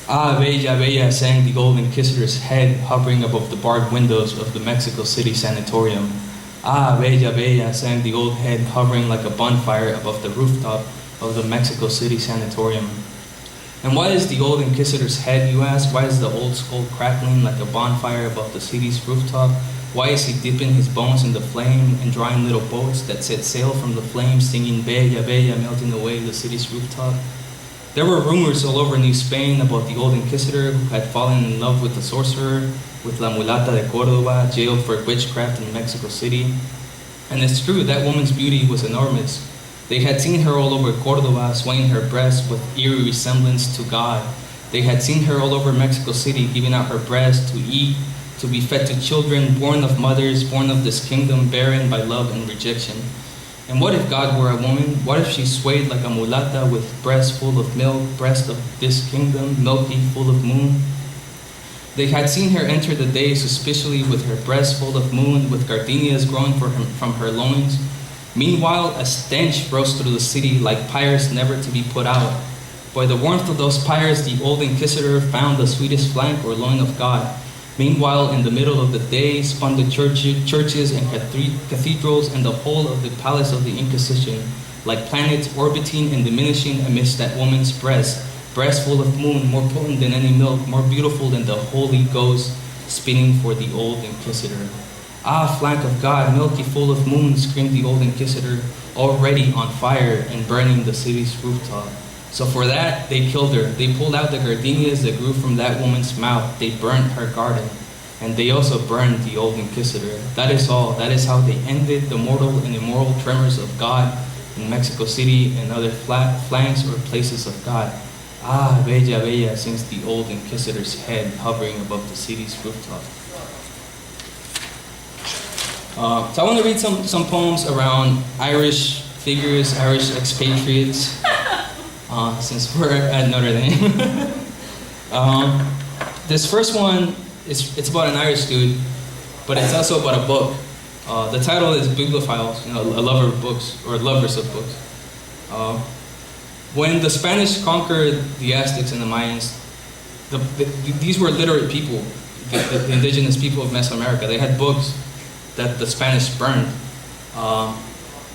Ah, bella, bella, sang the old inquisitor's head hovering above the barred windows of the Mexico City sanatorium. Ah, bella, bella, sang the old head hovering like a bonfire above the rooftop of the Mexico City sanatorium. And why is the old inquisitor's head, you ask? Why is the old skull crackling like a bonfire above the city's rooftop? Why is he dipping his bones in the flame and drawing little boats that set sail from the flames, singing bella, bella, melting away the city's rooftop? There were rumors all over New Spain about the old inquisitor who had fallen in love with the sorcerer, with La Mulata de Córdoba, jailed for witchcraft in Mexico City. And it's true, that woman's beauty was enormous. They had seen her all over Córdoba, swaying her breast with eerie resemblance to God. They had seen her all over Mexico City, giving out her breast to eat, to be fed to children, born of mothers, born of this kingdom, barren by love and rejection. And what if God were a woman? What if she swayed like a mulata with breast full of milk, breast of this kingdom, milky, full of moon? They had seen her enter the day suspiciously with her breast full of moon, with gardenias growing from her loins. Meanwhile, a stench rose through the city like pyres never to be put out. By the warmth of those pyres, the old inquisitor found the sweetest flank or loin of God. Meanwhile, in the middle of the day, spun the churches and cathedrals and the whole of the palace of the Inquisition, like planets orbiting and diminishing amidst that woman's breast full of moon, more potent than any milk, more beautiful than the Holy Ghost, spinning for the old inquisitor. Ah, flank of God, milky full of moon, screamed the old inquisitor, already on fire and burning the city's rooftop. So for that, they killed her. They pulled out the gardenias that grew from that woman's mouth. They burned her garden. And they also burned the old inquisitor. That is all. That is how they ended the mortal and immoral tremors of God in Mexico City and other flanks or places of God. Ah, bella, bella, sings the old inquisitor's head hovering above the city's rooftop. So I want to read some poems around Irish figures, Irish expatriates. Since we're at Notre Dame. This first one, it's about an Irish dude, but it's also about a book. The title is Bibliophiles, a lover of books, or lovers of books. When the Spanish conquered the Aztecs and the Mayans, these were literate people, the indigenous people of Mesoamerica. They had books that the Spanish burned.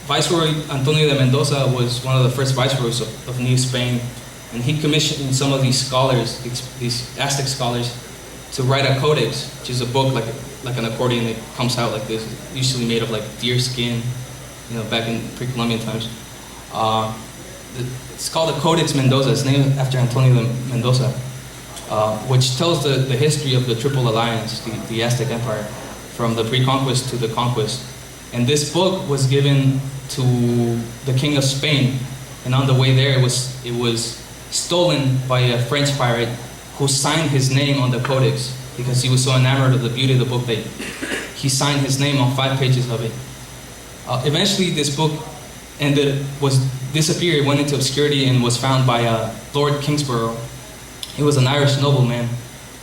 Viceroy Antonio de Mendoza was one of the first viceroys of New Spain, and he commissioned some of these scholars, these Aztec scholars, to write a codex, which is a book like an accordion that comes out like this, usually made of like deer skin, back in pre-Columbian times. It's called the Codex Mendoza. It's named after Antonio de Mendoza, which tells the history of the Triple Alliance, the Aztec Empire, from the pre-conquest to the conquest. And this book was given to the King of Spain, and on the way there it was stolen by a French pirate who signed his name on the codex because he was so enamored of the beauty of the book that he signed his name on 5 pages of it. Eventually this book disappeared, went into obscurity, and was found by Lord Kingsborough. He was an Irish nobleman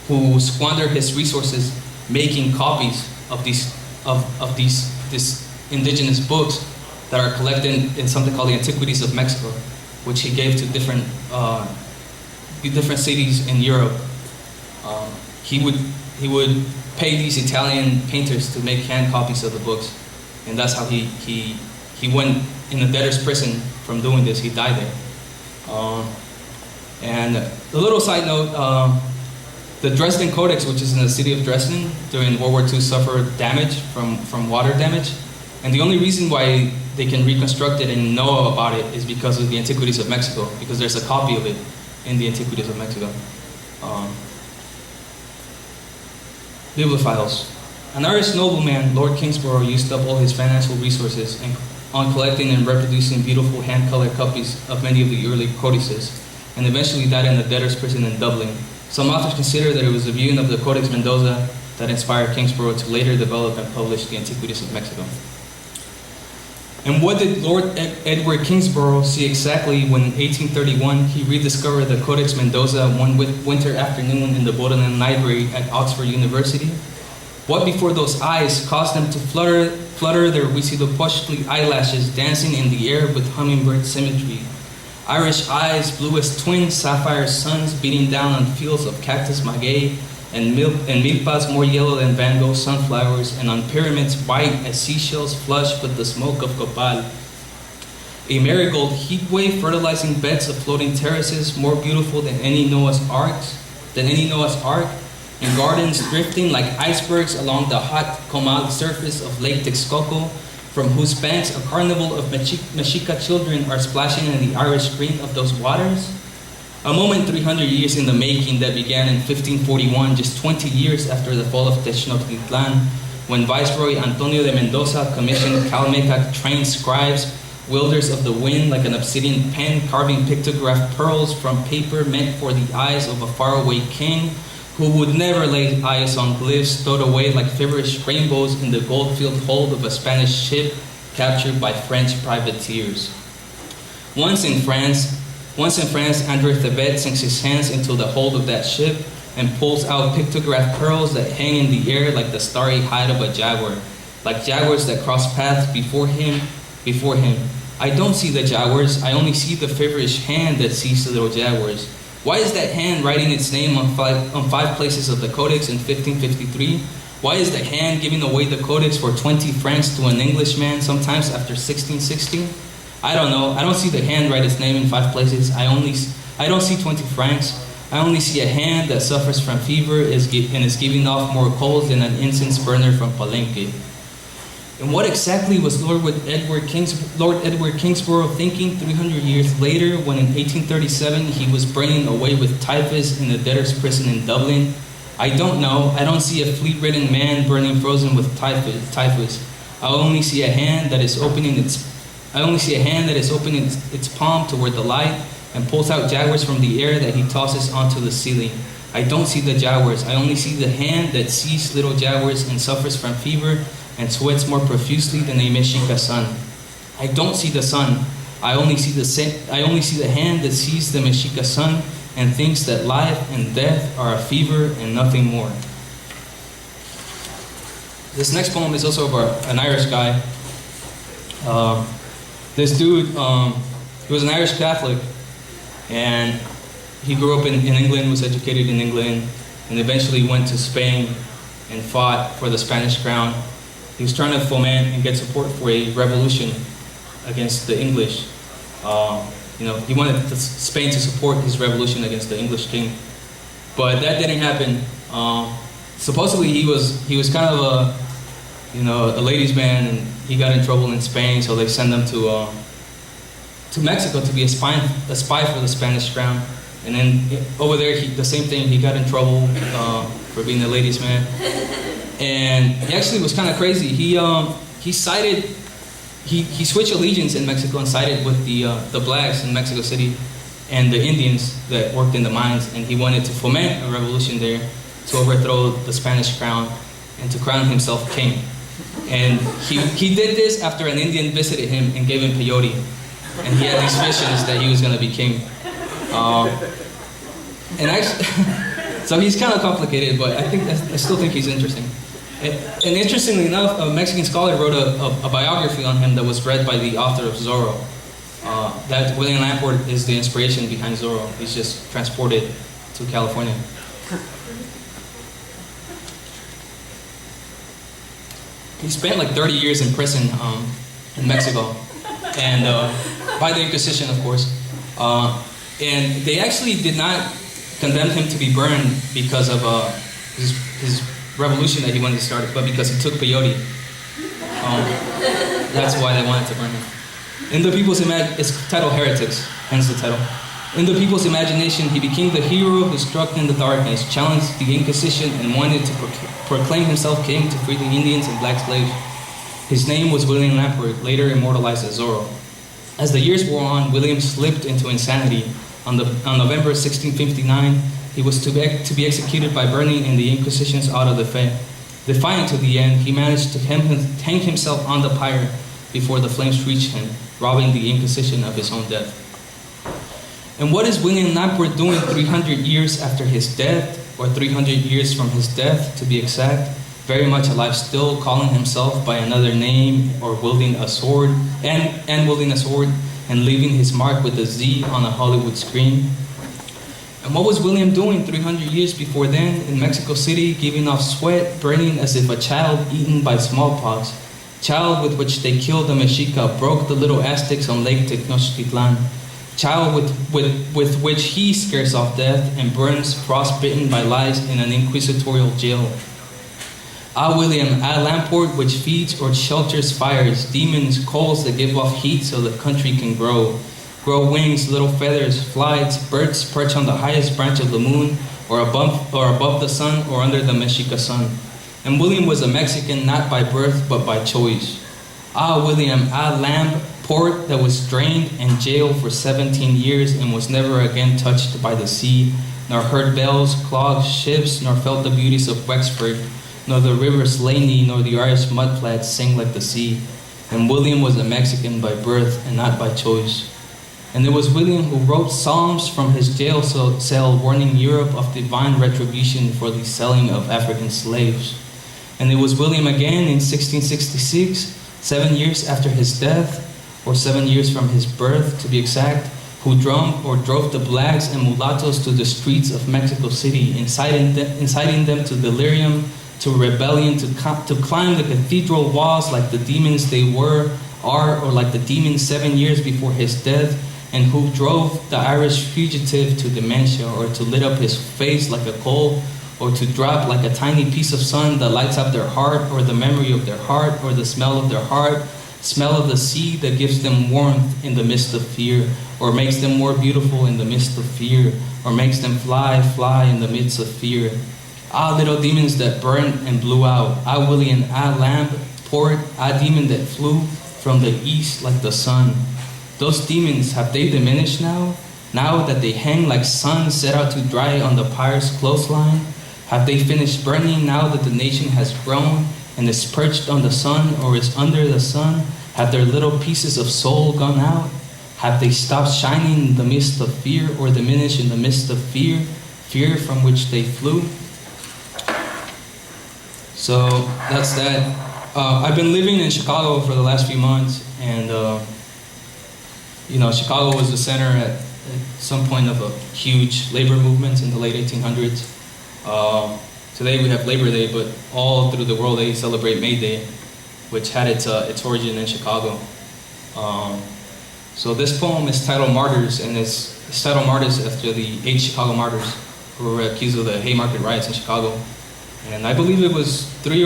who squandered his resources making copies of these indigenous books that are collected in something called the Antiquities of Mexico, which he gave to different cities in Europe. He would pay these Italian painters to make hand copies of the books, and that's how he went in a debtor's prison from doing this. He died there. And a little side note, the Dresden Codex, which is in the city of Dresden, during World War II suffered damage from water damage. And the only reason why they can reconstruct it and know about it is because of the Antiquities of Mexico, because there's a copy of it in the Antiquities of Mexico. Bibliophiles. An Irish nobleman, Lord Kingsborough, used up all his financial resources on collecting and reproducing beautiful hand-colored copies of many of the early codices, and eventually died in a debtor's prison in Dublin. Some authors consider that it was the viewing of the Codex Mendoza that inspired Kingsborough to later develop and publish the Antiquities of Mexico. And what did Lord Edward Kingsborough see exactly when in 1831 he rediscovered the Codex Mendoza one winter afternoon in the Bodleian Library at Oxford University? What before those eyes caused them to flutter their Huitzilopochtli eyelashes dancing in the air with hummingbird symmetry? Irish eyes, blue as twin sapphire suns beating down on fields of cactus maguey, and milpas more yellow than Van Gogh sunflowers, and on pyramids white as seashells flushed with the smoke of copal. A marigold heatwave fertilizing beds of floating terraces more beautiful than any Noah's Ark, and gardens drifting like icebergs along the hot comal surface of Lake Texcoco, from whose banks a carnival of Mexica children are splashing in the Irish green of those waters. A moment 300 years in the making that began in 1541, just 20 years after the fall of Tenochtitlan, when Viceroy Antonio de Mendoza commissioned Calmecac trained scribes, wielders of the wind like an obsidian pen, carving pictograph pearls from paper meant for the eyes of a faraway king, who would never lay eyes on glyphs stowed away like feverish rainbows in the gold-filled hold of a Spanish ship captured by French privateers. Once in France, André Thebet sinks his hands into the hold of that ship and pulls out pictograph pearls that hang in the air like the starry hide of a jaguar, like jaguars that cross paths before him. I don't see the jaguars, I only see the feverish hand that sees the little jaguars. Why is that hand writing its name on five places of the Codex in 1553? Why is the hand giving away the Codex for 20 francs to an Englishman sometimes after 1660? I don't know. I don't see the hand write its name in 5 places. I don't see 20 francs. I only see a hand that suffers from fever and is giving off more coals than an incense burner from Palenque. And what exactly was Lord Edward Kingsborough thinking 300 years later when in 1837 he was burning away with typhus in the debtor's prison in Dublin? I don't know. I don't see a fleet-ridden man burning frozen with typhus. I only see a hand that is opening its palm toward the light and pulls out jaguars from the air that he tosses onto the ceiling. I don't see the jaguars. I only see the hand that sees little jaguars and suffers from fever and sweats more profusely than a Mexica sun. I don't see the sun. I only see the hand that sees the Mexica sun and thinks that life and death are a fever and nothing more. This next poem is also about an Irish guy. This dude, he was an Irish Catholic, and he grew up in England, was educated in England, and eventually went to Spain and fought for the Spanish crown. He was trying to foment and get support for a revolution against the English. He wanted Spain to support his revolution against the English king, but that didn't happen. Supposedly he was kind of a ladies' man, and he got in trouble in Spain, so they sent him to Mexico to be a spy for the Spanish crown. And then over there, the same thing. He got in trouble for being a ladies' man, and he actually was kind of crazy. He switched allegiance in Mexico and sided with the blacks in Mexico City and the Indians that worked in the mines, and he wanted to foment a revolution there to overthrow the Spanish crown and to crown himself king. And he did this after an Indian visited him and gave him peyote, and he had these visions that he was going to be king. So he's kind of complicated, but I still think he's interesting. And interestingly enough, a Mexican scholar wrote a biography on him that was read by the author of Zorro. That William Lamport is the inspiration behind Zorro. He's just transported to California. He spent like 30 years in prison in Mexico, and by the Inquisition, of course. And they actually did not condemn him to be burned because of his revolution that he wanted to start, but because he took peyote. That's why they wanted to burn him. In the people's it's titled Heretics, hence the title. In the people's imagination, he became the hero who struck in the darkness, challenged the Inquisition, and wanted to proclaim himself king to free the Indians and black slaves. His name was William Lamport, later immortalized as Zorro. As the years wore on, William slipped into insanity. On November 1659, he was to be executed by burning in the Inquisition's auto de fe. Defiant to the end, he managed to hang himself on the pyre before the flames reached him, robbing the Inquisition of his own death. And what is William Lamport doing 300 years after his death, or 300 years from his death to be exact? Very much alive still, calling himself by another name, or wielding a sword, and and leaving his mark with a Z on a Hollywood screen. And what was William doing 300 years before then in Mexico City, giving off sweat, burning as if a child eaten by smallpox, child with which they killed the Mexica, broke the little Aztecs on Lake Tenochtitlan, child with which he scares off death and burns frostbitten by lies in an inquisitorial jail. Ah, William, ah, Lamport, which feeds or shelters fires, demons, coals that give off heat so the country can grow. Grow wings, little feathers, flights, birds perch on the highest branch of the moon, or above the sun, or under the Mexica sun. And William was a Mexican not by birth, but by choice. Ah, William, ah, lamb, port that was drained and jailed for 17 years and was never again touched by the sea, nor heard bells, clogged ships, nor felt the beauties of Wexford, nor the river Slaney, nor the Irish mudflats sing like the sea. And William was a Mexican by birth and not by choice. And it was William who wrote psalms from his jail cell warning Europe of divine retribution for the selling of African slaves. And it was William again in 1666, 7 years after his death, or 7 years from his birth to be exact, who drove the blacks and mulattoes to the streets of Mexico City, inciting them to delirium, to rebellion, to climb the cathedral walls like the demons they are, or like the demons 7 years before his death, and who drove the Irish fugitive to dementia, or to lit up his face like a coal, or to drop like a tiny piece of sun that lights up their heart, or the memory of their heart, or the smell of their heart, smell of the sea that gives them warmth in the midst of fear, or makes them more beautiful in the midst of fear, or makes them fly in the midst of fear. Ah, little demons that burned and blew out. Ah, William, ah, lamb, port, ah, demon that flew from the east like the sun. Those demons, have they diminished now? Now that they hang like sun set out to dry on the pious clothesline? Have they finished burning now that the nation has grown and is perched on the sun or is under the sun? Have their little pieces of soul gone out? Have they stopped shining in the midst of fear, or diminished in the midst of fear, fear from which they flew? So that's that. I've been living in Chicago for the last few months, and Chicago was the center at some point of a huge labor movement in the late 1800s. Today we have Labor Day, but all through the world they celebrate May Day, which had its origin in Chicago. So this poem is titled Martyrs, and it's titled Martyrs after the 8 Chicago martyrs who were accused of the Haymarket riots in Chicago. And I believe it was 8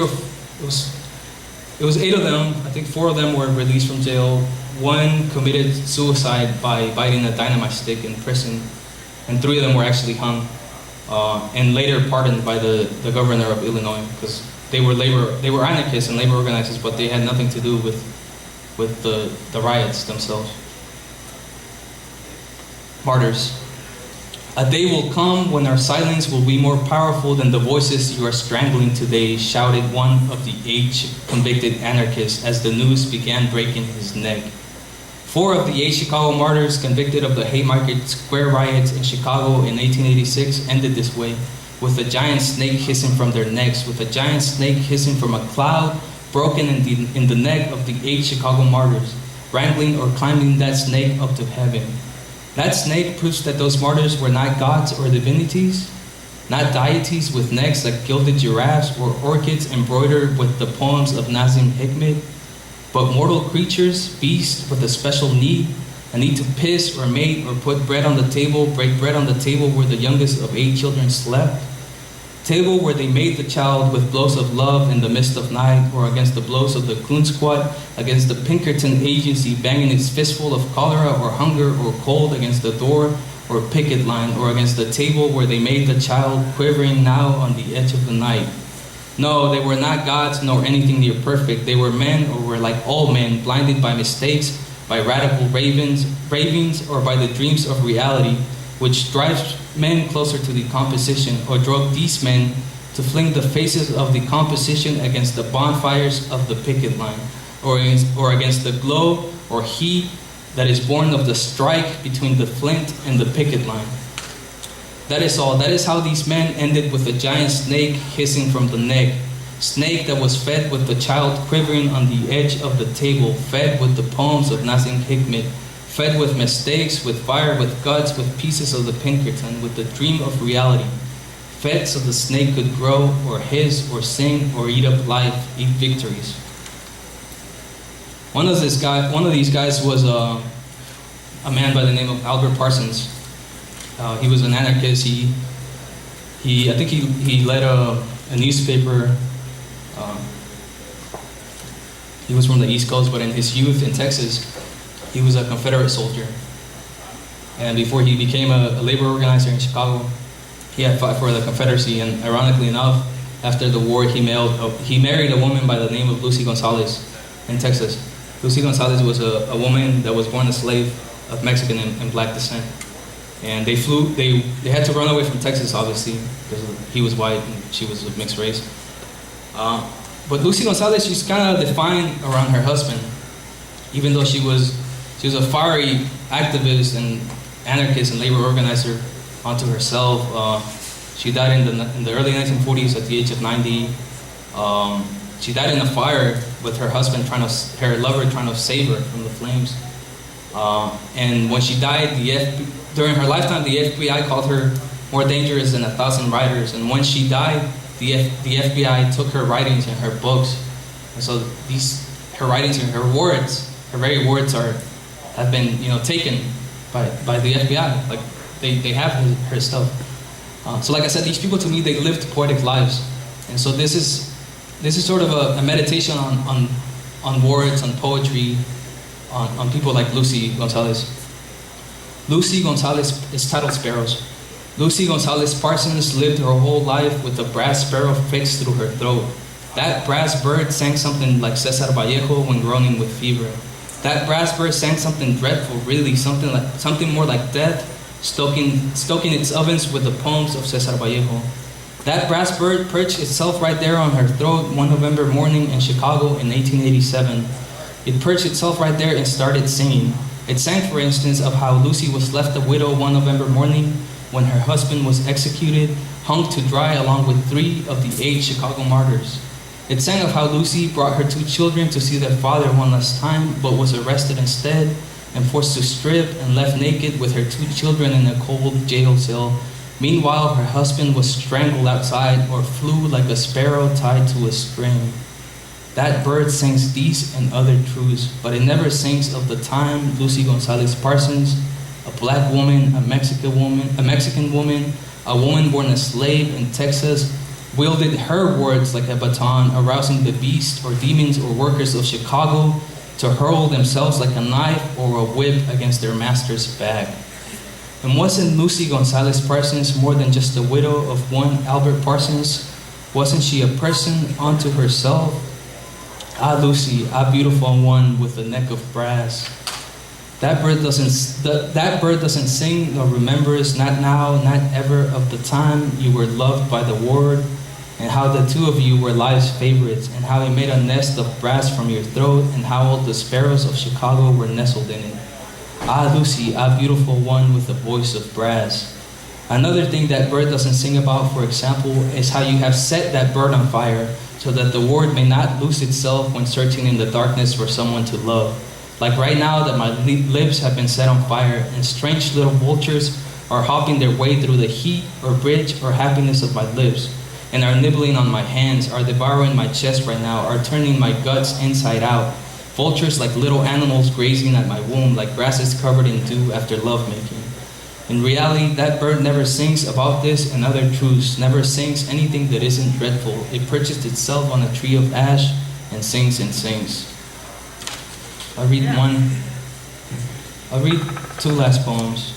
of them. I think 4 of them were released from jail. 1 committed suicide by biting a dynamite stick in prison, and 3 of them were actually hung, and later pardoned by the governor of Illinois, because they were anarchists and labor organizers, but they had nothing to do with the riots themselves. Martyrs. A day will come when our silence will be more powerful than the voices you are strangling today, shouted one of the 8 convicted anarchists as the news began breaking his neck. 4 of the 8 Chicago martyrs convicted of the Haymarket Square riots in Chicago in 1886 ended this way, with a giant snake hissing from their necks, with a giant snake hissing from a cloud broken in the neck of the 8 Chicago martyrs, wrangling or climbing that snake up to heaven. That snake proves that those martyrs were not gods or divinities, not deities with necks like gilded giraffes or orchids embroidered with the poems of Nazim Hikmet, but mortal creatures, beasts with a special need, a need to piss or mate or put bread on the table, break bread on the table where the youngest of 8 children slept, table where they made the child with blows of love in the midst of night, or against the blows of the coon squad, against the Pinkerton agency banging its fistful of cholera or hunger or cold against the door or picket line, or against the table where they made the child quivering now on the edge of the night. No, they were not gods nor anything near perfect. They were men, or were like all men, blinded by mistakes, by radical ravings, or by the dreams of reality, which drives men closer to the composition, or drove these men to fling the faces of the composition against the bonfires of the picket line, or against the glow or heat that is born of the strike between the flint and the picket line. That is all. That is how these men ended, with a giant snake hissing from the neck. Snake that was fed with the child quivering on the edge of the table, fed with the poems of Nazim Hikmet, fed with mistakes, with fire, with guts, with pieces of the Pinkerton, with the dream of reality. Fed so the snake could grow, or hiss, or sing, or eat up life, eat victories. One of these guys was a man by the name of Albert Parsons. He was an anarchist. I think he led a newspaper. He was from the East Coast, but in his youth in Texas, he was a Confederate soldier. And before he became a labor organizer in Chicago, he had fought for the Confederacy. And ironically enough, after the war, he married a woman by the name of Lucy Gonzalez in Texas. Lucy Gonzalez was a woman that was born a slave of Mexican and black descent. And they had to run away from Texas, obviously, because he was white and she was of mixed race. But Lucy Gonzalez, she's kind of defined around her husband, even though she was a fiery activist and anarchist and labor organizer onto herself. She died in the early 1940s at the age of 90. She died in a fire with her husband, her lover trying to save her from the flames. And when she died, during her lifetime, the FBI called her more dangerous than 1,000 writers. And when she died, the FBI took her writings and her books. And so her writings and her words, her very words have been taken by the FBI. Like they have her stuff. So like I said, these people to me, they lived poetic lives. And so this is sort of a meditation on words, on poetry, on people like Lucy Gonzalez. Lucy Gonzalez is titled Sparrows. Lucy Gonzalez Parsons lived her whole life with a brass sparrow fixed through her throat. That brass bird sang something like Cesar Vallejo when groaning with fever. That brass bird sang something dreadful, really, something more like death, stoking its ovens with the poems of Cesar Vallejo. That brass bird perched itself right there on her throat one November morning in Chicago in 1887. It perched itself right there and started singing. It sang, for instance, of how Lucy was left a widow one November morning when her husband was executed, hung to dry along with 3 of the 8 Chicago martyrs. It sang of how Lucy brought her 2 children to see their father one last time, but was arrested instead and forced to strip and left naked with her 2 children in a cold jail cell. Meanwhile, her husband was strangled outside or flew like a sparrow tied to a string. That bird sings these and other truths, but it never sings of the time Lucy Gonzalez Parsons, a black woman, a Mexican woman, a woman born a slave in Texas, wielded her words like a baton, arousing the beasts or demons or workers of Chicago to hurl themselves like a knife or a whip against their master's back. And wasn't Lucy Gonzalez Parsons more than just the widow of one Albert Parsons? Wasn't she a person unto herself? Ah, Lucy, ah, beautiful one with a neck of brass. That bird doesn't sing nor remembers, not now, not ever, of the time you were loved by the Word, and how the 2 of you were life's favorites, and how he made a nest of brass from your throat, and how all the sparrows of Chicago were nestled in it. Ah, Lucy, ah, beautiful one with a voice of brass. Another thing that bird doesn't sing about, for example, is how you have set that bird on fire, so that the word may not lose itself when searching in the darkness for someone to love. Like right now that my lips have been set on fire, and strange little vultures are hopping their way through the heat or bridge or happiness of my lips, and are nibbling on my hands, are devouring my chest right now, are turning my guts inside out. Vultures like little animals grazing at my womb, like grasses covered in dew after lovemaking. In reality, that bird never sings about this and other truths, never sings anything that isn't dreadful. It perches itself on a tree of ash and sings and sings. I'll read 2 last poems.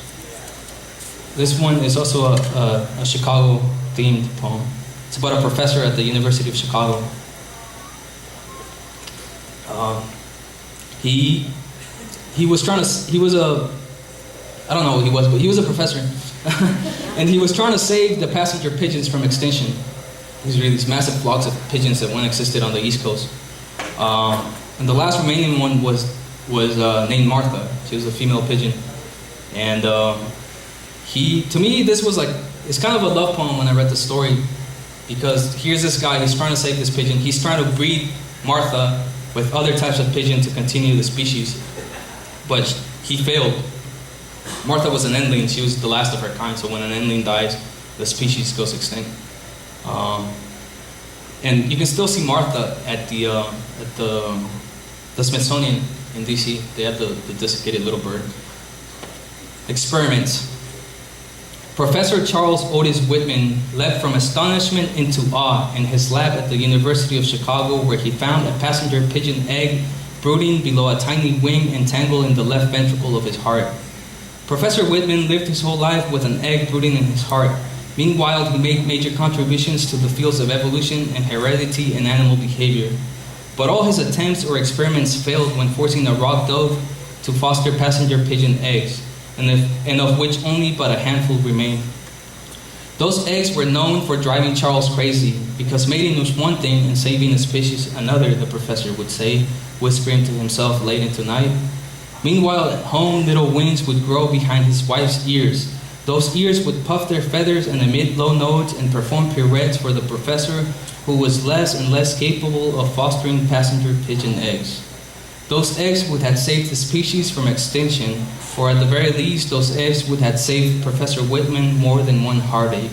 This one is also a Chicago-themed poem. It's about a professor at the University of Chicago. He was I don't know who he was, but he was a professor. And he was trying to save the passenger pigeons from extinction. These massive flocks of pigeons that once existed on the East Coast. And the last remaining one was named Martha. She was a female pigeon. And to me, this was it's kind of a love poem when I read the story, because here's this guy, he's trying to save this pigeon. He's trying to breed Martha with other types of pigeon to continue the species. But he failed. Martha was an endling. She was the last of her kind. So when an endling dies, the species goes extinct. And you can still see Martha at the Smithsonian in DC. They have the desiccated little bird. Experiments. Professor Charles Otis Whitman leapt from astonishment into awe in his lab at the University of Chicago, where he found a passenger pigeon egg brooding below a tiny wing entangled in the left ventricle of his heart. Professor Whitman lived his whole life with an egg brooding in his heart. Meanwhile, he made major contributions to the fields of evolution and heredity and animal behavior. But all his attempts or experiments failed when forcing a rock dove to foster passenger pigeon eggs, and of which only but a handful remained. Those eggs were known for driving Charles crazy, because mating was one thing and saving a species another, the professor would say, whispering to himself late into night. Meanwhile, at home, little wings would grow behind his wife's ears. Those ears would puff their feathers and emit low notes and perform pirouettes for the professor, who was less and less capable of fostering passenger pigeon eggs. Those eggs would have saved the species from extinction, or at the very least, those eggs would have saved Professor Whitman more than one heartache.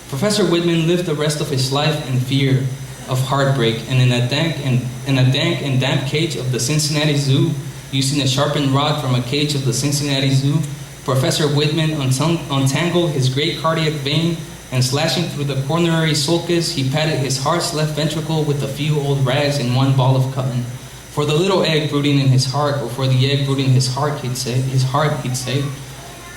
Professor Whitman lived the rest of his life in fear of heartbreak, and in a dank and damp cage of the Cincinnati Zoo, using a sharpened rod from a cage of the Cincinnati Zoo, Professor Whitman untangled his great cardiac vein, and slashing through the coronary sulcus, he patted his heart's left ventricle with a few old rags and one ball of cotton. For the little egg brooding in his heart, or for the egg brooding in his heart, he'd say.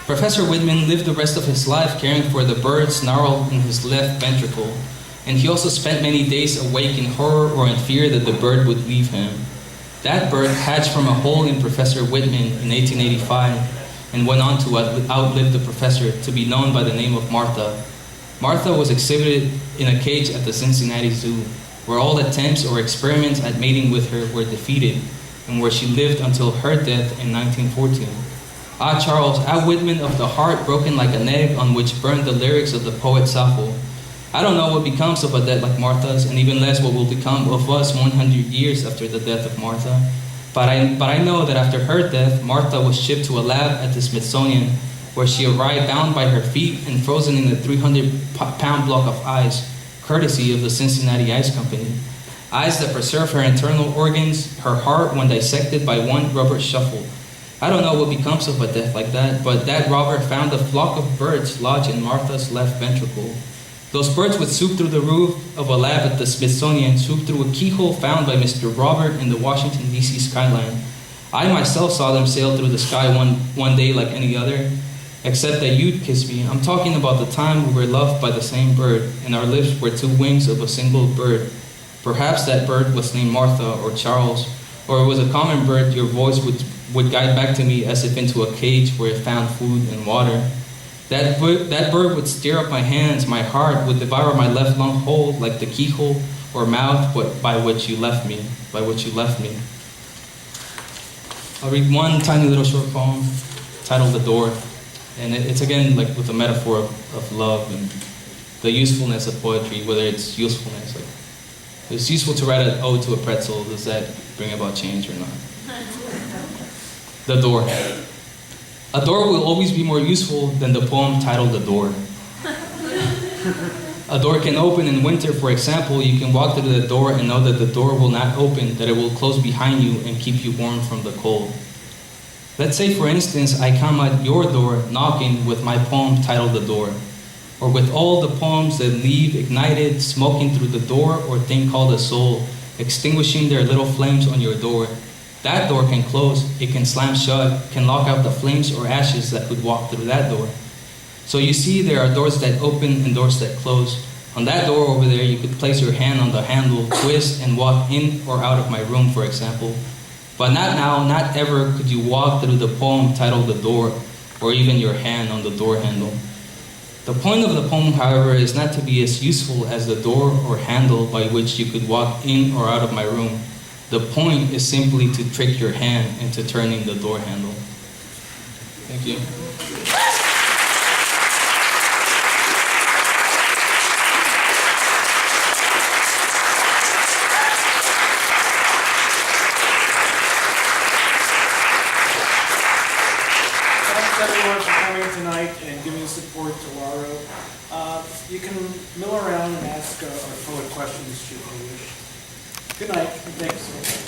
Professor Whitman lived the rest of his life caring for the bird snarled in his left ventricle, and he also spent many days awake in horror or in fear that the bird would leave him. That bird hatched from a hole in Professor Whitman in 1885 and went on to outlive the professor, to be known by the name of Martha. Martha was exhibited in a cage at the Cincinnati Zoo, where all attempts or experiments at mating with her were defeated, and where she lived until her death in 1914. Ah, Charles, ah, Whitman of the heart broken like an egg on which burned the lyrics of the poet Sappho. I don't know what becomes of a death like Martha's, and even less what will become of us 100 years after the death of Martha. But I know that after her death, Martha was shipped to a lab at the Smithsonian, where she arrived bound by her feet and frozen in a 300-pound block of ice, courtesy of the Cincinnati Ice Company. Ice that preserved her internal organs, her heart when dissected by one rubber shuffle. I don't know what becomes of a death like that, but that robber found a flock of birds lodged in Martha's left ventricle. Those birds would swoop through the roof of a lab at the Smithsonian, swoop through a keyhole found by Mr. Robert in the Washington, D.C. skyline. I myself saw them sail through the sky one day like any other, except that you'd kiss me. I'm talking about the time we were loved by the same bird, and our lips were two wings of a single bird. Perhaps that bird was named Martha or Charles, or it was a common bird your voice would guide back to me as if into a cage where it found food and water. That bird would stir up my hands, my heart would devour my left lung whole like the keyhole or mouth by which you left me. I'll read one tiny little short poem titled The Door. And it's again like with a metaphor of love and the usefulness of poetry, whether it's usefulness, like it's useful to write an ode to a pretzel, does that bring about change or not? The Door. A door will always be more useful than the poem titled The Door. A door can open in winter, for example. You can walk through the door and know that the door will not open, that it will close behind you and keep you warm from the cold. Let's say, for instance, I come at your door knocking with my poem titled The Door, or with all the poems that leave ignited, smoking through the door or thing called a soul, extinguishing their little flames on your door. That door can close, it can slam shut, can lock out the flames or ashes that could walk through that door. So you see, there are doors that open and doors that close. On that door over there, you could place your hand on the handle, twist, and walk in or out of my room, for example. But not now, not ever could you walk through the poem titled The Door, or even your hand on the door handle. The point of the poem, however, is not to be as useful as the door or handle by which you could walk in or out of my room. The point is simply to trick your hand into turning the door handle. Thank you. thanks everyone for coming tonight and giving support to Lauro. You can mill around and ask our poet questions should you wish. Good night, and thanks.